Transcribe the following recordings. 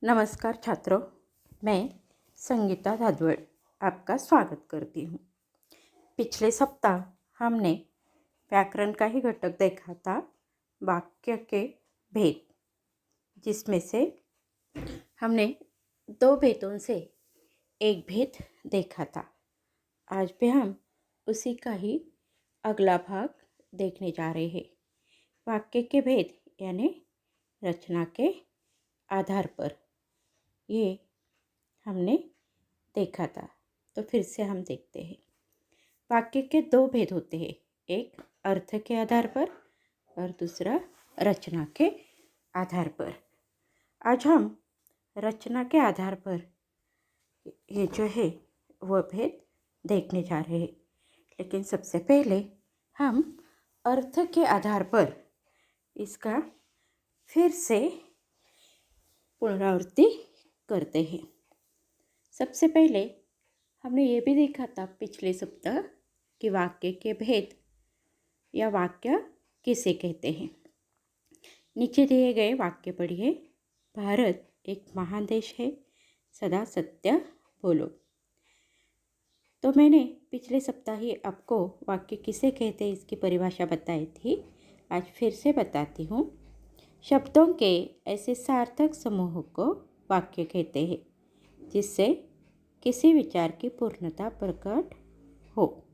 नमस्कार छात्रों, मैं संगीता धादवड़ आपका स्वागत करती हूँ। पिछले सप्ताह हमने व्याकरण का ही घटक देखा था, वाक्य के भेद, जिसमें से हमने 2 भेदों से एक भेद देखा था। आज भी हम उसी का ही अगला भाग देखने जा रहे हैं। वाक्य के भेद यानी रचना के आधार पर ये हमने देखा था, तो फिर से हम देखते हैं। वाक्य के 2 भेद होते हैं, एक अर्थ के आधार पर और दूसरा रचना के आधार पर। आज हम रचना के आधार पर ये जो है वह भेद देखने जा रहे हैं, लेकिन सबसे पहले हम अर्थ के आधार पर इसका फिर से पुनरावृत्ति करते हैं। सबसे पहले हमने ये भी देखा था पिछले सप्ताह कि वाक्य के भेद या वाक्य किसे कहते हैं। नीचे दिए गए वाक्य पढ़िए। भारत एक महान देश है, सदा सत्य बोलो। तो मैंने पिछले सप्ताह ही आपको वाक्य किसे कहते हैं इसकी परिभाषा बताई थी। आज फिर से बताती हूँ। शब्दों के ऐसे सार्थक समूह को वाक्य कहते हैं जिससे किसी विचार की पूर्णता प्रकट हो,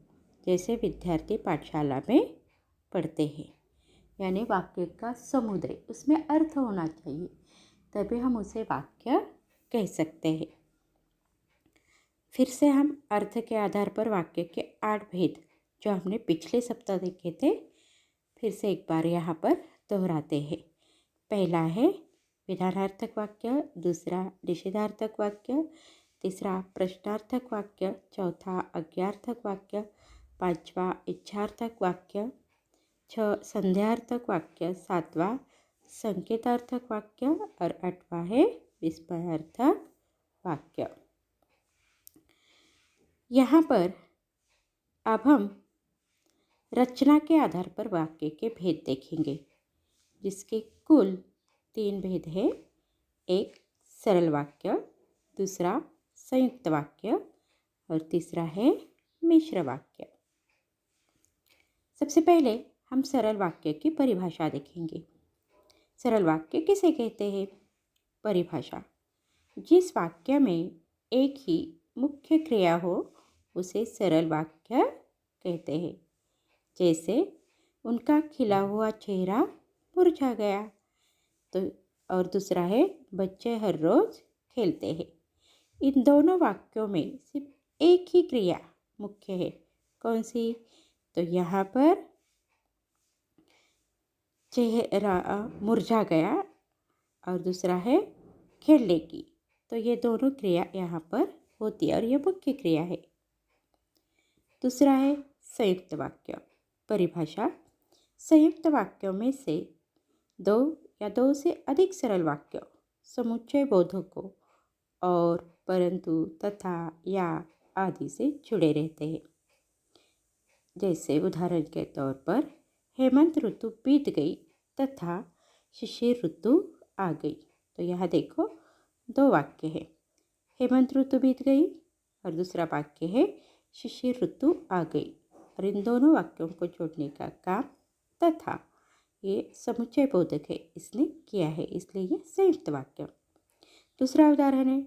जैसे विद्यार्थी पाठशाला में पढ़ते हैं। यानी वाक्य का समुदाय, उसमें अर्थ होना चाहिए, तभी हम उसे वाक्य कह सकते हैं। फिर से हम अर्थ के आधार पर वाक्य के 8 भेद जो हमने पिछले सप्ताह देखे थे, फिर से एक बार यहाँ पर दोहराते हैं। पहला है विधानार्थक वाक्य, दूसरा निषेधार्थक वाक्य, तीसरा प्रश्नार्थक वाक्य, चौथा आज्ञार्थक वाक्य, पांचवा इच्छार्थक वाक्य, 6 संध्यार्थक वाक्य, 7वां संकेतार्थक वाक्य और 8वां है विस्मयार्थक वाक्य। यहाँ पर अब हम रचना के आधार पर वाक्य के भेद देखेंगे, जिसके कुल 3 भेद है। एक सरल वाक्य, दूसरा संयुक्त वाक्य और तीसरा है मिश्र वाक्य। सबसे पहले हम सरल वाक्य की परिभाषा देखेंगे। सरल वाक्य किसे कहते हैं? परिभाषा: जिस वाक्य में एक ही मुख्य क्रिया हो उसे सरल वाक्य कहते हैं। जैसे उनका खिला हुआ चेहरा मुरझा गया। तो और दूसरा है बच्चे हर रोज खेलते हैं। इन दोनों वाक्यों में सिर्फ एक ही क्रिया मुख्य है। कौन सी? तो यहाँ पर चेहरा मुरझा गया और दूसरा है खेलने की। तो ये दोनों क्रिया यहाँ पर होती है और ये मुख्य क्रिया है। दूसरा है संयुक्त वाक्य। परिभाषा: संयुक्त वाक्यों में से 2 या 2 से अधिक सरल वाक्य समुच्चय बोधकों और परंतु, तथा, या आदि से जुड़े रहते हैं। जैसे उदाहरण के तौर पर हेमंत ऋतु बीत गई तथा शिशिर ऋतु आ गई। तो यहाँ देखो 2 वाक्य है, हेमंत ऋतु बीत गई और दूसरा वाक्य है शिशिर ऋतु आ गई। और इन दोनों वाक्यों को जोड़ने का काम तथा ये समुच्चय बोधक है, इसने किया है, इसलिए ये संयुक्त वाक्य। दूसरा उदाहरण है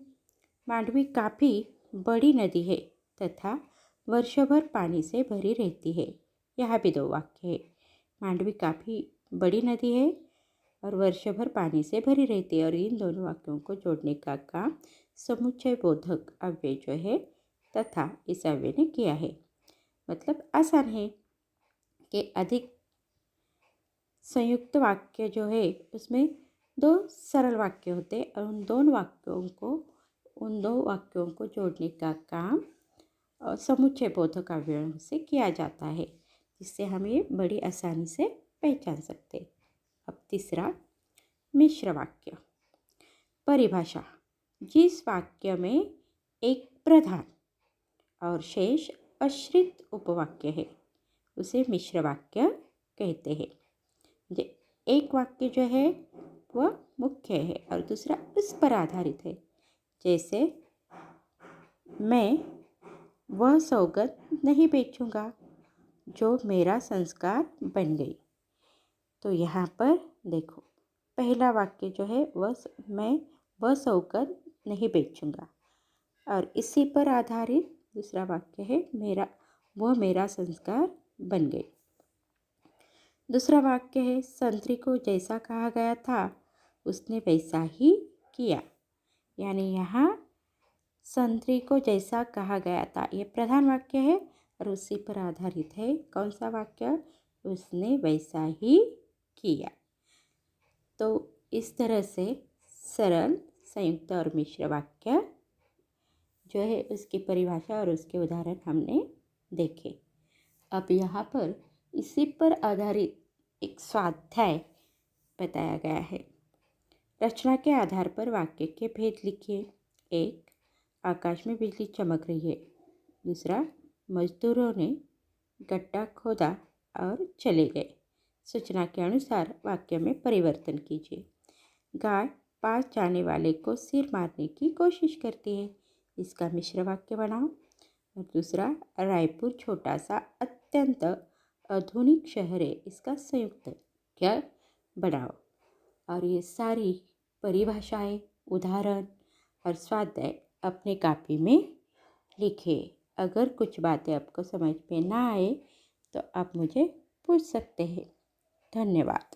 मांडवी काफ़ी बड़ी नदी है तथा वर्षभर पानी से भरी रहती है। यहाँ भी 2 वाक्य है, मांडवी काफ़ी बड़ी नदी है और वर्षभर पानी से भरी रहती है। और इन दोनों वाक्यों को जोड़ने का काम समुच्चय बोधक अव्यय जो है तथा इस अव्यय ने किया है। मतलब आसान है कि अधिक संयुक्त वाक्य जो है उसमें 2 सरल वाक्य होते हैं और उन दो वाक्यों को जोड़ने का काम समुच्चय बोधक अव्ययों से किया जाता है, जिससे हम ये बड़ी आसानी से पहचान सकते हैं। अब तीसरा मिश्र वाक्य। परिभाषा: जिस वाक्य में एक प्रधान और शेष आश्रित उपवाक्य है उसे मिश्र वाक्य कहते हैं। एक वाक्य जो है वह मुख्य है और दूसरा उस पर आधारित है। जैसे मैं वह सौगंध नहीं बेचूंगा जो मेरा संस्कार बन गई। तो यहाँ पर देखो, पहला वाक्य जो है मैं वह सौगंध नहीं बेचूंगा, और इसी पर आधारित दूसरा वाक्य है मेरा संस्कार बन गई। दूसरा वाक्य है संतरी को जैसा कहा गया था उसने वैसा ही किया। यानी यहाँ संतरी को जैसा कहा गया था ये प्रधान वाक्य है और उसी पर आधारित है कौन सा वाक्य, उसने वैसा ही किया। तो इस तरह से सरल, संयुक्त और मिश्र वाक्य जो है उसकी परिभाषा और उसके उदाहरण हमने देखे। अब यहाँ पर इसी पर आधारित एक स्वाध्याय बताया गया है। रचना के आधार पर वाक्य के भेद लिखिए। 1. आकाश में बिजली चमक रही है। दूसरा, मजदूरों ने गड्ढा खोदा और चले गए। सूचना के अनुसार वाक्य में परिवर्तन कीजिए। गाय पास जाने वाले को सिर मारने की कोशिश करती है। इसका मिश्र वाक्य बनाओ। और दूसरा, रायपुर छोटा सा अत्यंत आधुनिक शहर है। इसका संयुक्त वाक्य बनाओ। और ये सारी परिभाषाएं, उदाहरण और स्वाध्याय अपने कॉपी में लिखिए। अगर कुछ बातें आपको समझ में ना आए तो आप मुझे पूछ सकते हैं। धन्यवाद।